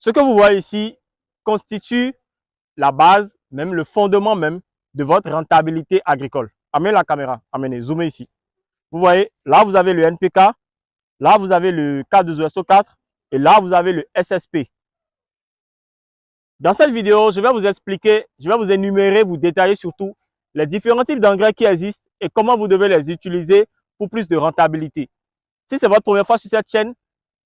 Ce que vous voyez ici constitue la base, même le fondement même de votre rentabilité agricole. Amenez la caméra, amenez, zoomez ici. Vous voyez, là vous avez le NPK, là vous avez le K2SO4 et là vous avez le SSP. Dans cette vidéo, je vais vous expliquer, je vais vous énumérer, vous détailler surtout les différents types d'engrais qui existent et comment vous devez les utiliser pour plus de rentabilité. Si c'est votre première fois sur cette chaîne,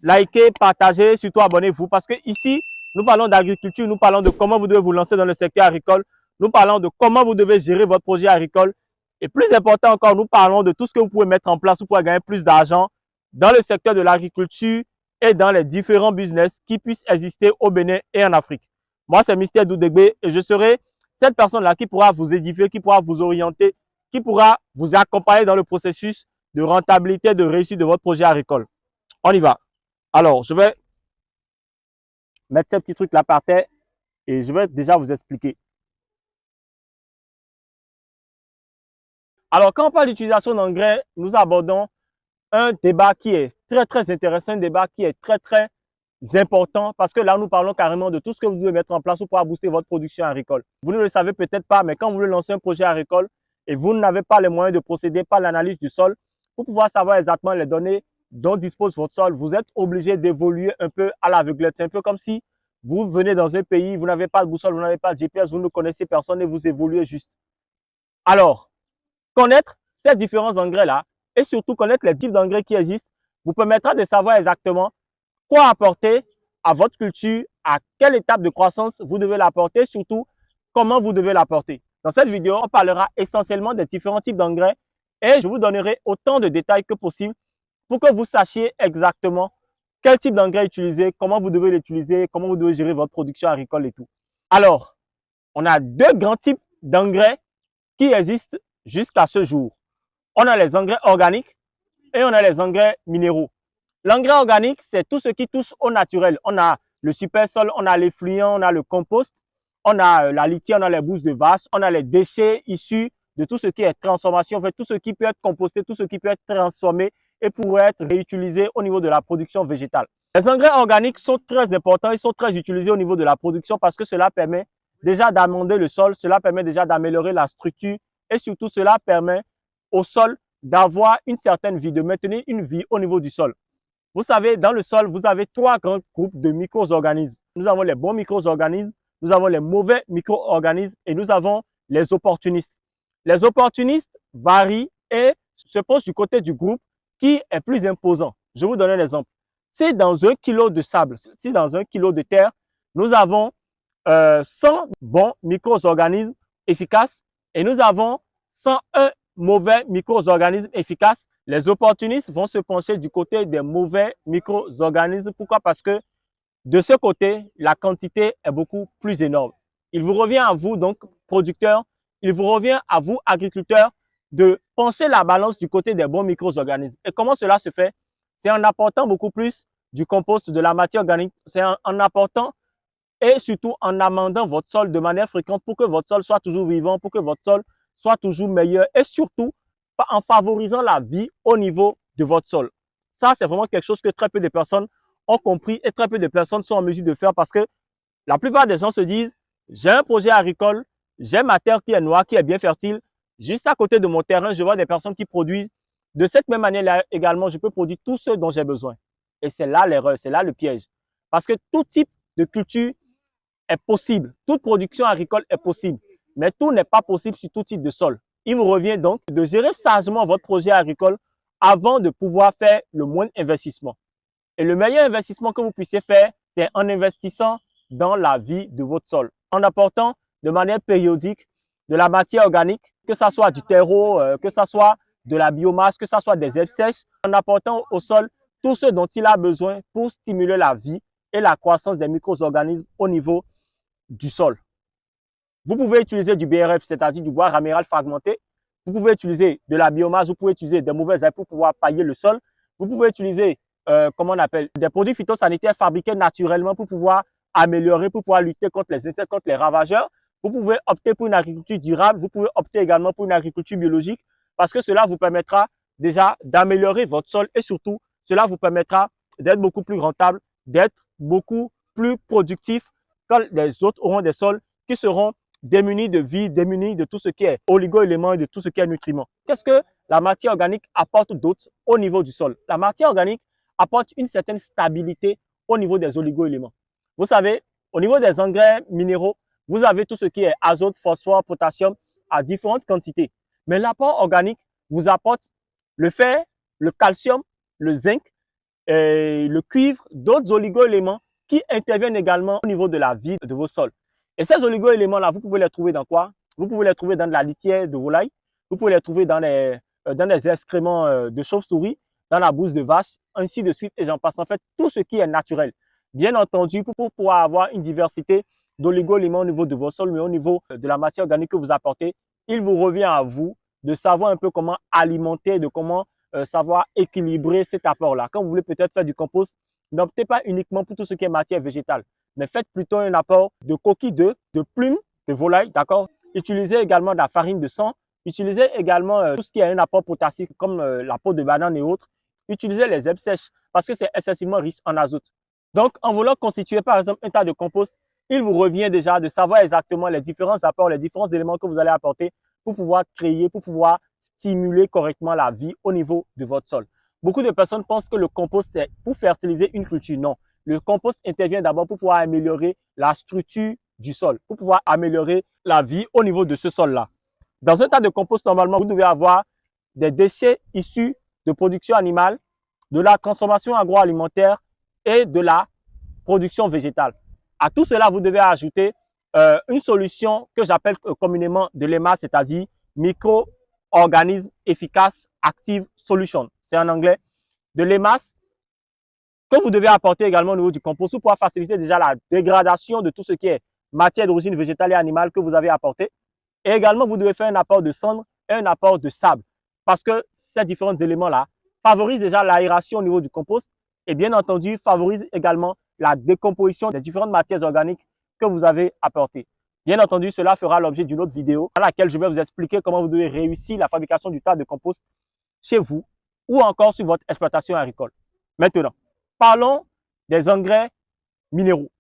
likez, partagez, surtout abonnez-vous parce que ici, nous parlons d'agriculture, nous parlons de comment vous devez vous lancer dans le secteur agricole, nous parlons de comment vous devez gérer votre projet agricole et plus important encore, nous parlons de tout ce que vous pouvez mettre en place pour pouvoir gagner plus d'argent dans le secteur de l'agriculture et dans les différents business qui puissent exister au Bénin et en Afrique. Moi, c'est Mister Doudegbe et je serai cette personne-là qui pourra vous édifier, qui pourra vous orienter, qui pourra vous accompagner dans le processus de rentabilité, de réussite de votre projet agricole. On y va. Alors, je vais mettre ces petits trucs là par terre et je vais déjà vous expliquer. Alors, quand on parle d'utilisation d'engrais, nous abordons un débat qui est très intéressant, un débat qui est très important parce que là, nous parlons carrément de tout ce que vous devez mettre en place pour pouvoir booster votre production agricole. Vous ne le savez peut-être pas, mais quand vous voulez lancer un projet agricole et vous n'avez pas les moyens de procéder par l'analyse du sol, pour pouvoir savoir exactement les données dont dispose votre sol, vous êtes obligé d'évoluer un peu à l'aveuglette. C'est un peu comme si vous venez dans un pays, vous n'avez pas de boussole, vous n'avez pas de GPS, vous ne connaissez personne et vous évoluez juste. Alors, connaître ces différents engrais-là et surtout connaître les types d'engrais qui existent vous permettra de savoir exactement quoi apporter à votre culture, à quelle étape de croissance vous devez l'apporter, surtout comment vous devez l'apporter. Dans cette vidéo, on parlera essentiellement des différents types d'engrais et je vous donnerai autant de détails que possible pour que vous sachiez exactement quel type d'engrais utiliser, comment vous devez l'utiliser, comment vous devez gérer votre production agricole et tout. Alors, on a deux grands types d'engrais qui existent jusqu'à ce jour. On a les engrais organiques et on a les engrais minéraux. L'engrais organique, c'est tout ce qui touche au naturel. On a le super sol, on a l'effluent, on a le compost, on a la litière, on a les bousses de vache, on a les déchets issus de tout ce qui est transformation, en fait, tout ce qui peut être composté, tout ce qui peut être transformé et pourrait être réutilisé au niveau de la production végétale. Les engrais organiques sont très importants, ils sont très utilisés au niveau de la production parce que cela permet déjà d'amender le sol, cela permet déjà d'améliorer la structure et surtout cela permet au sol d'avoir une certaine vie, de maintenir une vie au niveau du sol. Vous savez, dans le sol, vous avez trois grands groupes de micro-organismes. Nous avons les bons micro-organismes, nous avons les mauvais micro-organismes et nous avons les opportunistes. Les opportunistes varient et se posent du côté du groupe qui est plus imposant. Je vous donne un exemple. Si dans 1 kilo de sable, si dans 1 kilo de terre, nous avons 100 bons micro-organismes efficaces et nous avons 101 mauvais micro-organismes efficaces, les opportunistes vont se pencher du côté des mauvais micro-organismes. Pourquoi? Parce que de ce côté, la quantité est beaucoup plus énorme. Il vous revient à vous, donc, producteurs, il vous revient à vous, agriculteurs, de pencher la balance du côté des bons micro-organismes. Et comment cela se fait? C'est en apportant beaucoup plus du compost, de la matière organique, c'est en apportant et surtout en amendant votre sol de manière fréquente pour que votre sol soit toujours vivant, pour que votre sol soit toujours meilleur et surtout en favorisant la vie au niveau de votre sol. Ça, c'est vraiment quelque chose que très peu de personnes ont compris et très peu de personnes sont en mesure de faire parce que la plupart des gens se disent, j'ai un projet agricole, j'ai ma terre qui est noire, qui est bien fertile. Juste à côté de mon terrain, je vois des personnes qui produisent. De cette même manière-là également, je peux produire tout ce dont j'ai besoin. Et c'est là l'erreur, c'est là le piège. Parce que tout type de culture est possible. Toute production agricole est possible. Mais tout n'est pas possible sur tout type de sol. Il vous revient donc de gérer sagement votre projet agricole avant de pouvoir faire le moindre investissement. Et le meilleur investissement que vous puissiez faire, c'est en investissant dans la vie de votre sol. En apportant de manière périodique de la matière organique, que ce soit du terreau, que ce soit de la biomasse, que ce soit des herbes sèches, en apportant au sol tout ce dont il a besoin pour stimuler la vie et la croissance des micro-organismes au niveau du sol. Vous pouvez utiliser du BRF, c'est-à-dire du bois raméral fragmenté. Vous pouvez utiliser de la biomasse, vous pouvez utiliser des mauvaises herbes pour pouvoir pailler le sol. Vous pouvez utiliser, comment on appelle, des produits phytosanitaires fabriqués naturellement pour pouvoir améliorer, pour pouvoir lutter contre les insectes, contre les ravageurs. Vous pouvez opter pour une agriculture durable. Vous pouvez opter également pour une agriculture biologique parce que cela vous permettra déjà d'améliorer votre sol et surtout, cela vous permettra d'être beaucoup plus rentable, d'être beaucoup plus productifs quand les autres auront des sols qui seront démunis de vie, démunis de tout ce qui est oligo-éléments et de tout ce qui est nutriments. Qu'est-ce que la matière organique apporte d'autre au niveau du sol? La matière organique apporte une certaine stabilité au niveau des oligo-éléments. Vous savez, au niveau des engrais minéraux, vous avez tout ce qui est azote, phosphore, potassium à différentes quantités. Mais l'apport organique vous apporte le fer, le calcium, le zinc, le cuivre, d'autres oligo-éléments qui interviennent également au niveau de la vie de vos sols. Et ces oligo-éléments-là, vous pouvez les trouver dans quoi? Vous pouvez les trouver dans de la litière de volaille, vous pouvez les trouver dans des excréments de chauve-souris, dans la bouse de vache, ainsi de suite, et j'en passe. En fait, tout ce qui est naturel. Bien entendu, pour pouvoir avoir une diversité d'oligo-éléments au niveau de vos sols, mais au niveau de la matière organique que vous apportez, il vous revient à vous de savoir un peu comment alimenter, de comment savoir équilibrer cet apport-là. Quand vous voulez peut-être faire du compost, n'optez pas uniquement pour tout ce qui est matière végétale, mais faites plutôt un apport de coquilles d'œufs, de plumes de volaille, d'accord? Utilisez également de la farine de sang, utilisez également tout ce qui est un apport potassique comme la peau de banane et autres. Utilisez les herbes sèches parce que c'est excessivement riche en azote. Donc, en voulant constituer par exemple un tas de compost, il vous revient déjà de savoir exactement les différents apports, les différents éléments que vous allez apporter pour pouvoir créer, pour pouvoir stimuler correctement la vie au niveau de votre sol. Beaucoup de personnes pensent que le compost est pour fertiliser une culture. Non, le compost intervient d'abord pour pouvoir améliorer la structure du sol, pour pouvoir améliorer la vie au niveau de ce sol-là. Dans un tas de compost, normalement, vous devez avoir des déchets issus de production animale, de la transformation agroalimentaire et de la production végétale. À tout cela, vous devez ajouter une solution que j'appelle communément de l'EMA, c'est-à-dire micro-organismes efficaces active solution. C'est en anglais. De l'EMAS que vous devez apporter également au niveau du compost pour pouvoir faciliter déjà la dégradation de tout ce qui est matière d'origine végétale et animale que vous avez apporté. Et également, vous devez faire un apport de cendre et un apport de sable parce que ces différents éléments-là favorisent déjà l'aération au niveau du compost et bien entendu favorisent également la décomposition des différentes matières organiques que vous avez apportées. Bien entendu, cela fera l'objet d'une autre vidéo dans laquelle je vais vous expliquer comment vous devez réussir la fabrication du tas de compost chez vous ou encore sur votre exploitation agricole. Maintenant, parlons des engrais minéraux.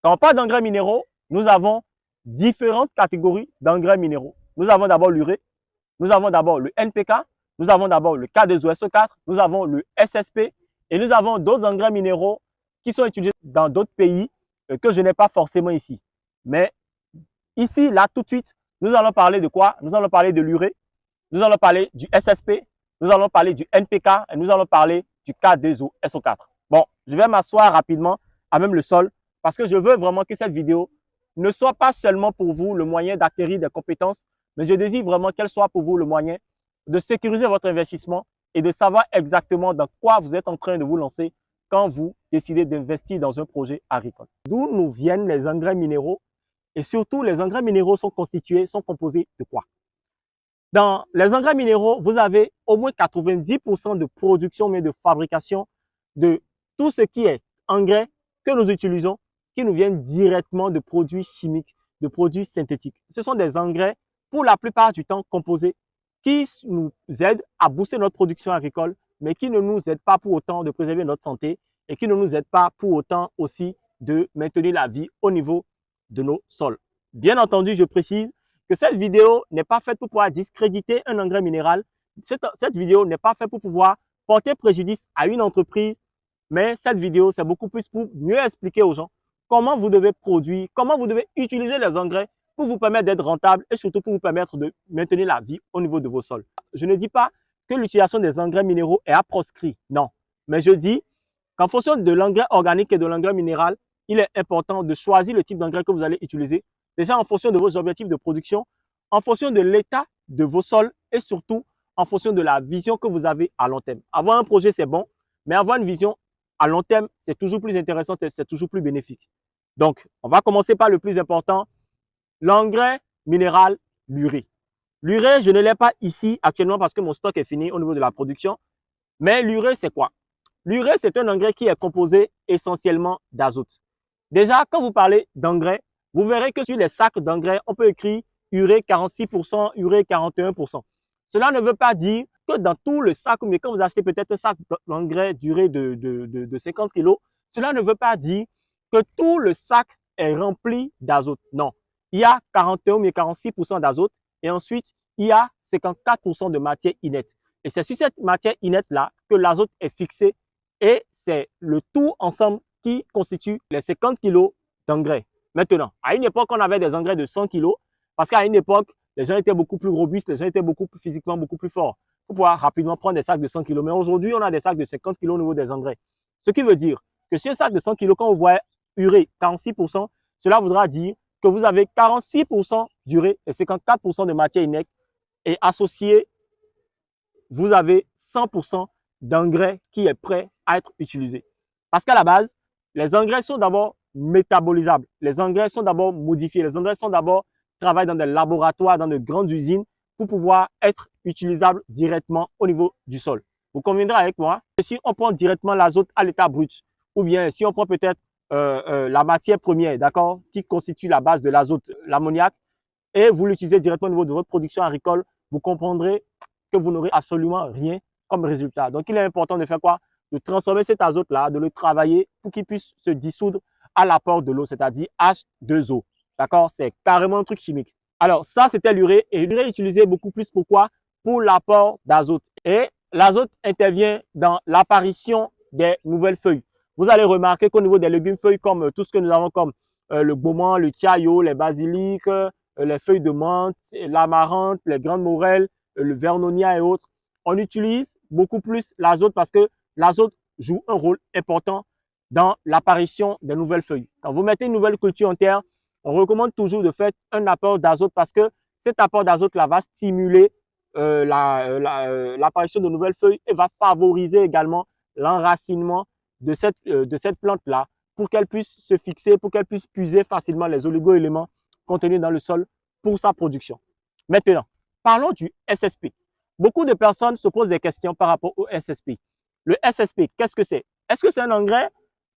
Quand on parle d'engrais minéraux, nous avons différentes catégories d'engrais minéraux. Nous avons d'abord l'urée, nous avons d'abord le NPK, nous avons d'abord le K2SO4, nous avons le SSP et nous avons d'autres engrais minéraux qui sont utilisés dans d'autres pays que je n'ai pas forcément ici. Mais ici, là, tout de suite, nous allons parler de quoi? Nous allons parler de l'urée, nous allons parler du SSP, nous allons parler du NPK et nous allons parler du K2SO4. Bon, je vais m'asseoir rapidement à même le sol parce que je veux vraiment que cette vidéo ne soit pas seulement pour vous le moyen d'acquérir des compétences, mais je désire vraiment qu'elle soit pour vous le moyen de sécuriser votre investissement et de savoir exactement dans quoi vous êtes en train de vous lancer quand vous décidez d'investir dans un projet agricole. D'où nous viennent les engrais minéraux et surtout les engrais minéraux sont composés de quoi? Dans les engrais minéraux, vous avez au moins 90% de production, mais de fabrication de tout ce qui est engrais que nous utilisons, qui nous viennent directement de produits chimiques, de produits synthétiques. Ce sont des engrais, pour la plupart du temps, composés, qui nous aident à booster notre production agricole, mais qui ne nous aident pas pour autant de préserver notre santé et qui ne nous aident pas pour autant aussi de maintenir la vie au niveau de nos sols. Bien entendu, je précise que cette vidéo n'est pas faite pour pouvoir discréditer un engrais minéral. Cette vidéo n'est pas faite pour pouvoir porter préjudice à une entreprise, mais cette vidéo, c'est beaucoup plus pour mieux expliquer aux gens comment vous devez produire, comment vous devez utiliser les engrais pour vous permettre d'être rentable et surtout pour vous permettre de maintenir la vie au niveau de vos sols. Je ne dis pas que l'utilisation des engrais minéraux est à proscrit, non. Mais je dis qu'en fonction de l'engrais organique et de l'engrais minéral, il est important de choisir le type d'engrais que vous allez utiliser. Déjà en fonction de vos objectifs de production, en fonction de l'état de vos sols et surtout en fonction de la vision que vous avez à long terme. Avoir un projet, c'est bon, mais avoir une vision à long terme, c'est toujours plus intéressant et c'est toujours plus bénéfique. Donc, on va commencer par le plus important, l'engrais minéral, l'urée. L'urée, je ne l'ai pas ici actuellement parce que mon stock est fini au niveau de la production. Mais l'urée, c'est quoi? L'urée, c'est un engrais qui est composé essentiellement d'azote. Déjà, quand vous parlez d'engrais, vous verrez que sur les sacs d'engrais, on peut écrire urée 46%, urée 41%. Cela ne veut pas dire que dans tout le sac, mais quand vous achetez peut-être un sac d'engrais d'urée de 50 kg, cela ne veut pas dire que tout le sac est rempli d'azote. Non. Il y a 41 ou 46% d'azote et ensuite, il y a 54% de matière inerte. Et c'est sur cette matière inerte-là que l'azote est fixé et c'est le tout ensemble qui constitue les 50 kg d'engrais. Maintenant, à une époque, on avait des engrais de 100 kg parce qu'à une époque, les gens étaient beaucoup plus robustes, les gens étaient beaucoup plus physiquement beaucoup plus forts pour pouvoir rapidement prendre des sacs de 100 kg. Mais aujourd'hui, on a des sacs de 50 kg au niveau des engrais. Ce qui veut dire que sur un sac de 100 kg, quand vous voyez urée 46%, cela voudra dire que vous avez 46% d'urée et 54% de matière inerte et associé, vous avez 100% d'engrais qui est prêt à être utilisé. Parce qu'à la base, les engrais sont d'abord métabolisables. Les engrais sont d'abord modifiés. Les engrais sont d'abord travaillés dans des laboratoires, dans de grandes usines pour pouvoir être utilisables directement au niveau du sol. Vous conviendrez avec moi que si on prend directement l'azote à l'état brut, ou bien si on prend peut-être la matière première, d'accord, qui constitue la base de l'azote, l'ammoniac, et vous l'utilisez directement au niveau de votre production agricole, vous comprendrez que vous n'aurez absolument rien comme résultat. Donc, il est important de faire quoi? De transformer cet azote-là, de le travailler pour qu'il puisse se dissoudre à l'apport de l'eau, c'est-à-dire H2O. D'accord? C'est carrément un truc chimique. Alors, ça, c'était l'urée. Et l'urée est utilisée beaucoup plus pourquoi? Pour l'apport d'azote. Et l'azote intervient dans l'apparition des nouvelles feuilles. Vous allez remarquer qu'au niveau des légumes feuilles, comme tout ce que nous avons comme le gourmand, le tiayo, les basiliques, les feuilles de menthe, l'amarante, les grandes morelles, le vernonia et autres, on utilise beaucoup plus l'azote parce que l'azote joue un rôle important dans l'apparition des nouvelles feuilles. Quand vous mettez une nouvelle culture en terre, on recommande toujours de faire un apport d'azote parce que cet apport d'azote-là va stimuler l'apparition de nouvelles feuilles et va favoriser également l'enracinement de cette plante-là pour qu'elle puisse se fixer, pour qu'elle puisse puiser facilement les oligo-éléments contenus dans le sol pour sa production. Maintenant, parlons du SSP. Beaucoup de personnes se posent des questions par rapport au SSP. Le SSP, qu'est-ce que c'est? Est-ce que c'est un engrais?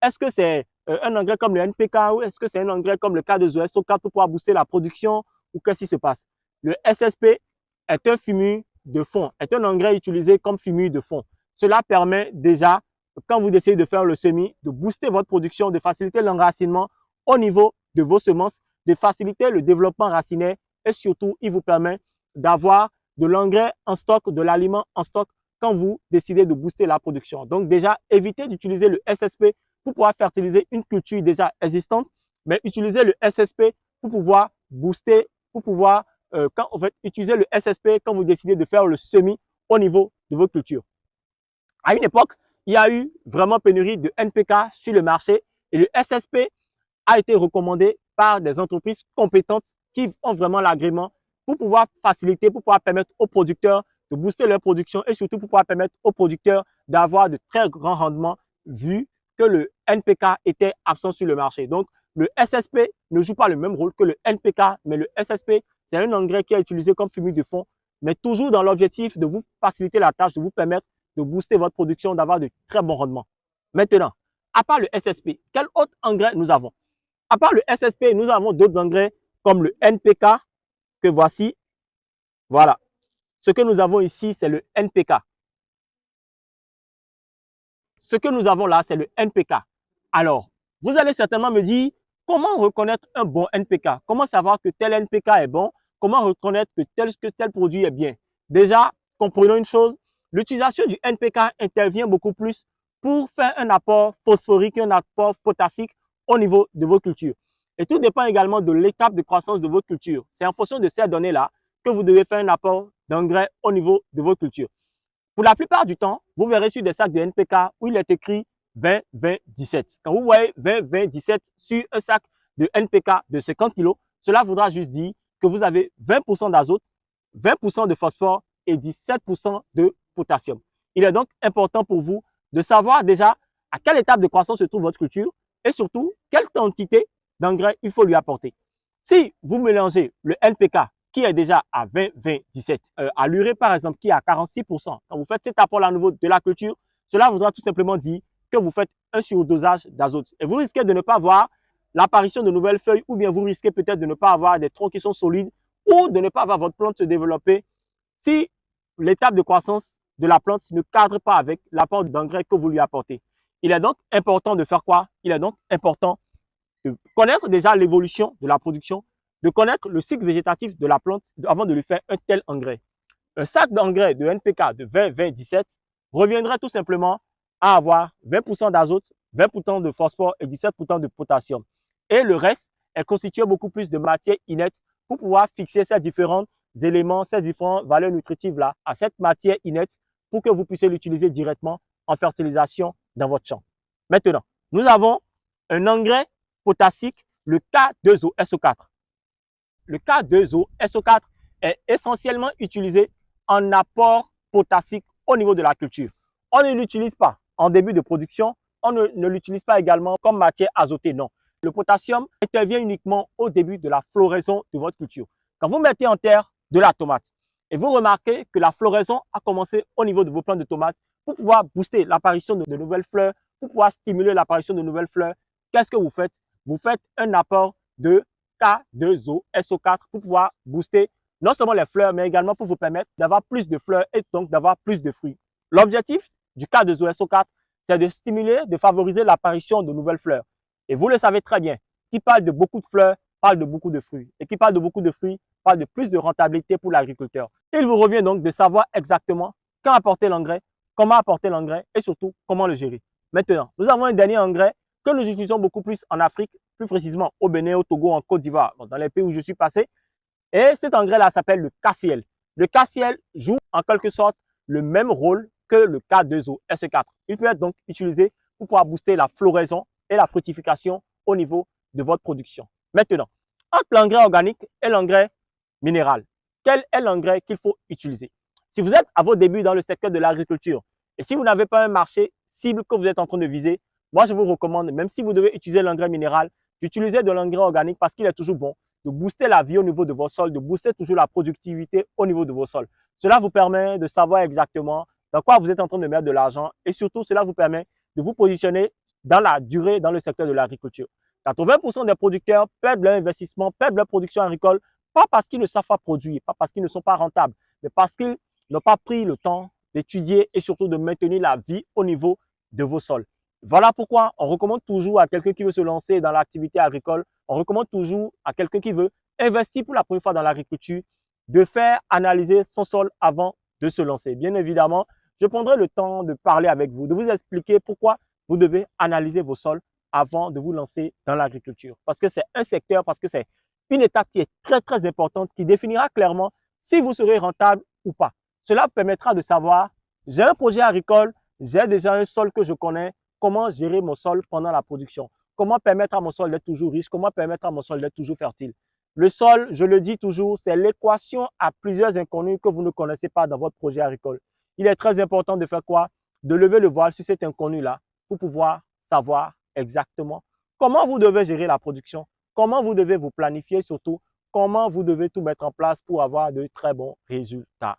Est-ce que c'est un engrais comme le NPK ou est-ce que c'est un engrais comme le K2OS pour pouvoir booster la production ou qu'est-ce qui se passe? Le SSP est un fumier de fond, est un engrais utilisé comme fumier de fond. Cela permet déjà, quand vous décidez de faire le semis, de booster votre production, de faciliter l'enracinement au niveau de vos semences, de faciliter le développement racinaire et surtout, il vous permet d'avoir de l'engrais en stock, de l'aliment en stock quand vous décidez de booster la production. Donc déjà, évitez d'utiliser le SSP pour pouvoir fertiliser une culture déjà existante, mais utilisez le SSP pour pouvoir booster, pour pouvoir utiliser le SSP quand vous décidez de faire le semis au niveau de vos cultures. À une époque, il y a eu vraiment pénurie de NPK sur le marché et le SSP a été recommandé par des entreprises compétentes qui ont vraiment l'agrément pour pouvoir faciliter, pour pouvoir permettre aux producteurs de booster leur production et surtout pour pouvoir permettre aux producteurs d'avoir de très grands rendements vu que le NPK était absent sur le marché. Donc, le SSP ne joue pas le même rôle que le NPK, mais le SSP, c'est un engrais qui est utilisé comme fumier de fond, mais toujours dans l'objectif de vous faciliter la tâche, de vous permettre de booster votre production, d'avoir de très bons rendements. Maintenant, à part le SSP, quel autre engrais nous avons? À part le SSP, nous avons d'autres engrais comme le NPK que voici. Voilà. Ce que nous avons ici, c'est le NPK. Ce que nous avons là, c'est le NPK. Alors, vous allez certainement me dire, comment reconnaître un bon NPK? Comment savoir que tel NPK est bon? Comment reconnaître que tel produit est bien? Déjà, comprenons une chose, l'utilisation du NPK intervient beaucoup plus pour faire un apport phosphorique, un apport potassique au niveau de vos cultures. Et tout dépend également de l'étape de croissance de vos cultures. C'est en fonction de ces données-là que vous devez faire un apport d'engrais au niveau de vos cultures. Pour la plupart du temps, vous verrez sur des sacs de NPK où il est écrit 20, 20, 17. Quand vous voyez 20, 20, 17 sur un sac de NPK de 50 kg, cela voudra juste dire que vous avez 20% d'azote, 20% de phosphore et 17% de potassium. Il est donc important pour vous de savoir déjà à quelle étape de croissance se trouve votre culture et surtout quelle quantité d'engrais il faut lui apporter. Si vous mélangez le NPK qui est déjà à 20, 20, 17, à l'urée par exemple qui est à 46%, quand vous faites cet apport-là au niveau de la culture, cela voudra tout simplement dire que vous faites un surdosage d'azote. Et vous risquez de ne pas voir l'apparition de nouvelles feuilles ou bien vous risquez peut-être de ne pas avoir des troncs qui sont solides ou de ne pas voir votre plante se développer si l'étape de croissance de la plante ne cadre pas avec l'apport d'engrais que vous lui apportez. Il est donc important de faire quoi? Il est donc important de connaître déjà l'évolution de la production, de connaître le cycle végétatif de la plante avant de lui faire un tel engrais. Un sac d'engrais de NPK de 20-20-17 reviendrait tout simplement à avoir 20% d'azote, 20% de phosphore et 17% de potassium. Et le reste est constitué beaucoup plus de matière inerte pour pouvoir fixer ces différents éléments, ces différentes valeurs nutritives-là à cette matière inerte pour que vous puissiez l'utiliser directement en fertilisation dans votre champ. Maintenant, nous avons un engrais potassique, le K2OSO4. Le K2OSO4 est essentiellement utilisé en apport potassique au niveau de la culture. On ne l'utilise pas en début de production, on ne l'utilise pas également comme matière azotée, non. Le potassium intervient uniquement au début de la floraison de votre culture. Quand vous mettez en terre de la tomate et vous remarquez que la floraison a commencé au niveau de vos plants de tomates pour pouvoir booster l'apparition de nouvelles fleurs, pour pouvoir stimuler l'apparition de nouvelles fleurs, qu'est-ce que vous faites? Vous faites un apport de K2OSO4 pour pouvoir booster non seulement les fleurs, mais également pour vous permettre d'avoir plus de fleurs et donc d'avoir plus de fruits. L'objectif du K2OSO4, c'est de stimuler, de favoriser l'apparition de nouvelles fleurs. Et vous le savez très bien, qui parle de beaucoup de fleurs, parle de beaucoup de fruits. Et qui parle de beaucoup de fruits, parle de plus de rentabilité pour l'agriculteur. Il vous revient donc de savoir exactement quand apporter l'engrais, comment apporter l'engrais et surtout comment le gérer. Maintenant, nous avons un dernier engrais que nous utilisons beaucoup plus en Afrique, plus précisément au Bénin, au Togo, en Côte d'Ivoire, dans les pays où je suis passé. Et cet engrais-là s'appelle le KCl. Le KCl joue en quelque sorte le même rôle que le K2OSO4. Il peut être donc utilisé pour pouvoir booster la floraison et la fructification au niveau de votre production. Maintenant, entre l'engrais organique et l'engrais minéral, quel est l'engrais qu'il faut utiliser? Si vous êtes à vos débuts dans le secteur de l'agriculture et si vous n'avez pas un marché cible que vous êtes en train de viser, moi je vous recommande, même si vous devez utiliser l'engrais minéral, d'utiliser de l'engrais organique parce qu'il est toujours bon, de booster la vie au niveau de vos sols, de booster toujours la productivité au niveau de vos sols. Cela vous permet de savoir exactement dans quoi vous êtes en train de mettre de l'argent et surtout cela vous permet de vous positionner dans la durée dans le secteur de l'agriculture. 80% des producteurs perdent leur investissement, perdent leur production agricole, pas parce qu'ils ne savent pas produire, pas parce qu'ils ne sont pas rentables, mais parce qu'ils n'ont pas pris le temps d'étudier et surtout de maintenir la vie au niveau de vos sols. Voilà pourquoi on recommande toujours à quelqu'un qui veut se lancer dans l'activité agricole, on recommande toujours à quelqu'un qui veut investir pour la première fois dans l'agriculture, de faire analyser son sol avant de se lancer. Bien évidemment, je prendrai le temps de parler avec vous, de vous expliquer pourquoi vous devez analyser vos sols avant de vous lancer dans l'agriculture. Parce que c'est un secteur, parce que c'est une étape qui est très, très importante, qui définira clairement si vous serez rentable ou pas. Cela permettra de savoir, j'ai un projet agricole, j'ai déjà un sol que je connais, comment gérer mon sol pendant la production, comment permettre à mon sol d'être toujours riche, comment permettre à mon sol d'être toujours fertile. Le sol, je le dis toujours, c'est l'équation à plusieurs inconnus que vous ne connaissez pas dans votre projet agricole. Il est très important de faire quoi? De lever le voile sur cet inconnu-là pour pouvoir savoir exactement comment vous devez gérer la production, comment vous devez vous planifier, surtout comment vous devez tout mettre en place pour avoir de très bons résultats.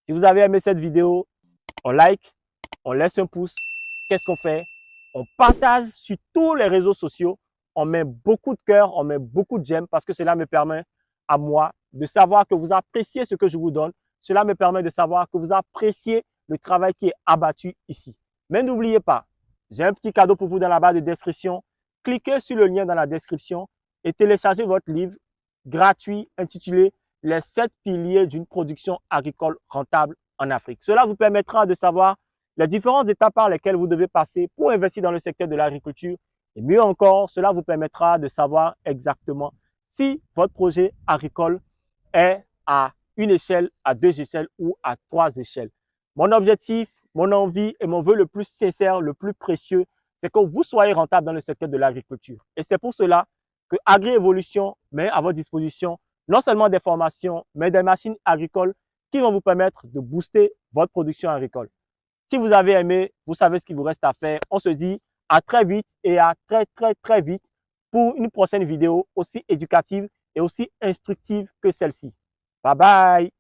Si vous avez aimé cette vidéo, on like, on laisse un pouce. Qu'est-ce qu'on fait? On partage sur tous les réseaux sociaux. On met beaucoup de cœur, on met beaucoup de j'aime parce que cela me permet à moi de savoir que vous appréciez ce que je vous donne. Cela me permet de savoir que vous appréciez le travail qui est abattu ici. Mais n'oubliez pas, j'ai un petit cadeau pour vous dans la barre de description. Cliquez sur le lien dans la description et téléchargez votre livre gratuit intitulé « Les 7 piliers d'une production agricole rentable en Afrique ». Cela vous permettra de savoir les différentes étapes par lesquelles vous devez passer pour investir dans le secteur de l'agriculture. Et mieux encore, cela vous permettra de savoir exactement si votre projet agricole est à une échelle, à 2 échelles ou à 3 échelles. Mon objectif, mon envie et mon vœu le plus sincère, le plus précieux, c'est que vous soyez rentable dans le secteur de l'agriculture. Et c'est pour cela que AgriEvolution met à votre disposition non seulement des formations, mais des machines agricoles qui vont vous permettre de booster votre production agricole. Si vous avez aimé, vous savez ce qu'il vous reste à faire. On se dit à très vite et à très vite pour une prochaine vidéo aussi éducative et aussi instructive que celle-ci. Bye bye!